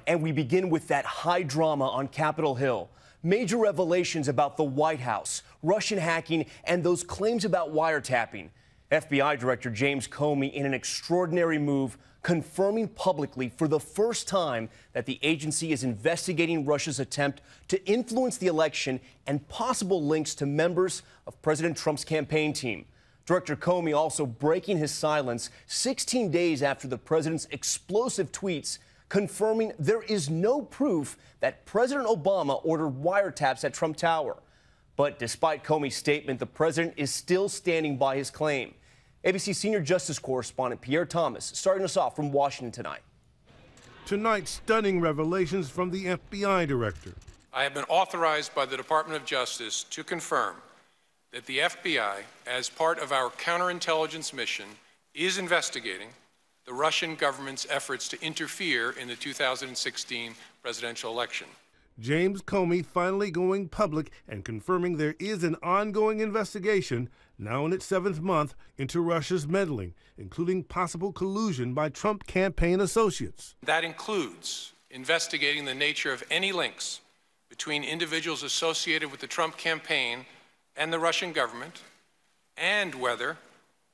and we begin with that high drama on Capitol Hill. Major revelations about the White House, Russian hacking, and those claims about wiretapping. FBI Director James Comey in an extraordinary move, confirming publicly for the first time that the agency is investigating Russia's attempt to influence the election and possible links to members of President Trump's campaign team. Director Comey also breaking his silence 16 days after the president's explosive tweets confirming there is no proof that President Obama ordered wiretaps at Trump Tower. But despite Comey's statement, the president is still standing by his claim. ABC senior justice correspondent Pierre Thomas starting us off from Washington tonight. Tonight, stunning revelations from the FBI director. I have been authorized by the Department of Justice to confirm that the FBI, as part of our counterintelligence mission, is investigating the Russian government's efforts to interfere in the 2016 presidential election. James Comey finally going public and confirming there is an ongoing investigation, now in its 7th month, into Russia's meddling, including possible collusion by Trump campaign associates. That includes investigating the nature of any links between individuals associated with the Trump campaign and the Russian government, and whether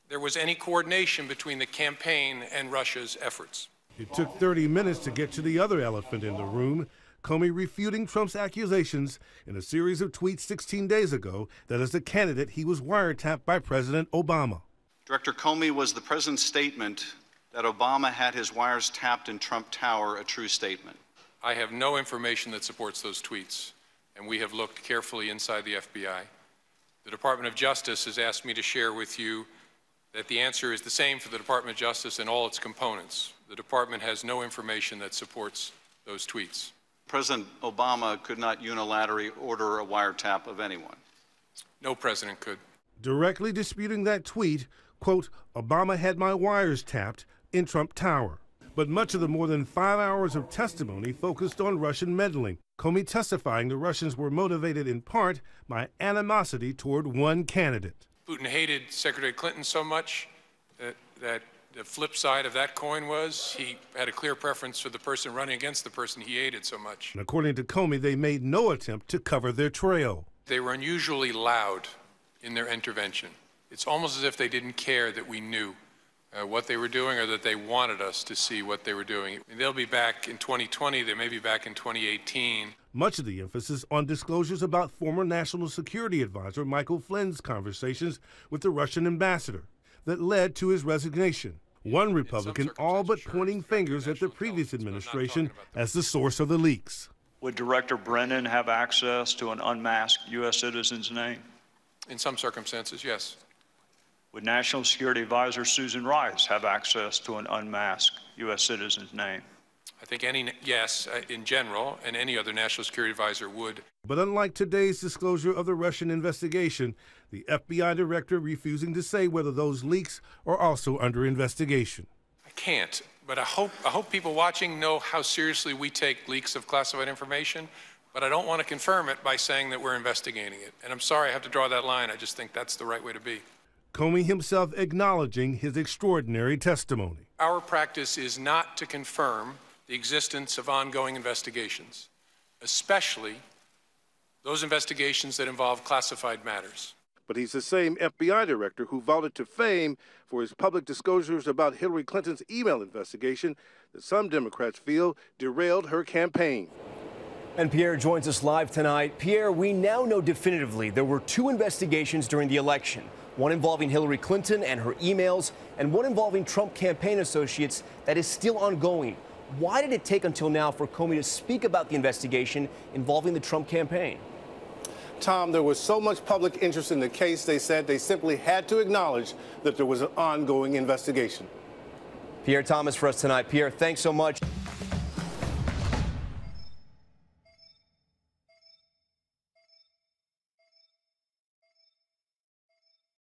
there was any coordination between the campaign and Russia's efforts. It took 30 minutes to get to the other elephant in the room, Comey refuting Trump's accusations in a series of tweets 16 days ago that as a candidate he was wiretapped by President Obama. Director Comey, was the president's statement that Obama had his wires tapped in Trump Tower a true statement? I have no information that supports those tweets, and we have looked carefully inside the FBI. The Department of Justice has asked me to share with you that the answer is the same for the Department of Justice and all its components. The department has no information that supports those tweets. President Obama could not unilaterally order a wiretap of anyone. No president could. Directly disputing that tweet, quote, Obama had my wires tapped in Trump Tower. But much of the more than 5 hours of testimony focused on Russian meddling, Comey testifying the Russians were motivated in part by animosity toward one candidate. Putin hated Secretary Clinton so much that the flip side of that coin was he had a clear preference for the person running against the person he hated so much. And according to Comey, they made no attempt to cover their trail. They were unusually loud in their intervention. It's almost as if they didn't care that we knew what they were doing or that they wanted us to see what they were doing. They'll be back in 2020, they may be back in 2018. Much of the emphasis on disclosures about former National Security Advisor Michael Flynn's conversations with the Russian ambassador that led to his resignation. One Republican all but pointing fingers at the previous administration as the source of the leaks. Would Director Brennan have access to an unmasked U.S. citizen's name? In some circumstances, yes. Would National Security Advisor Susan Rice have access to an unmasked U.S. citizen's name? I think yes, in general, and any other national security advisor would. But unlike today's disclosure of the Russian investigation, the FBI director refusing to say whether those leaks are also under investigation. I can't, but I hope people watching know how seriously we take leaks of classified information, but I don't want to confirm it by saying that we're investigating it. And I'm sorry I have to draw that line. I just think that's the right way to be. Comey himself acknowledging his extraordinary testimony. Our practice is not to confirm the existence of ongoing investigations, especially those investigations that involve classified matters. But he's the same FBI director who vaulted to fame for his public disclosures about Hillary Clinton's email investigation that some Democrats feel derailed her campaign. And Pierre joins us live tonight. Pierre, we now know definitively there were 2 investigations during the election, one involving Hillary Clinton and her emails, and one involving Trump campaign associates that is still ongoing. Why did it take until now for Comey to speak about the investigation involving the Trump campaign? Tom, there was so much public interest in the case, they said they simply had to acknowledge that there was an ongoing investigation. Pierre Thomas for us tonight. Pierre, thanks so much.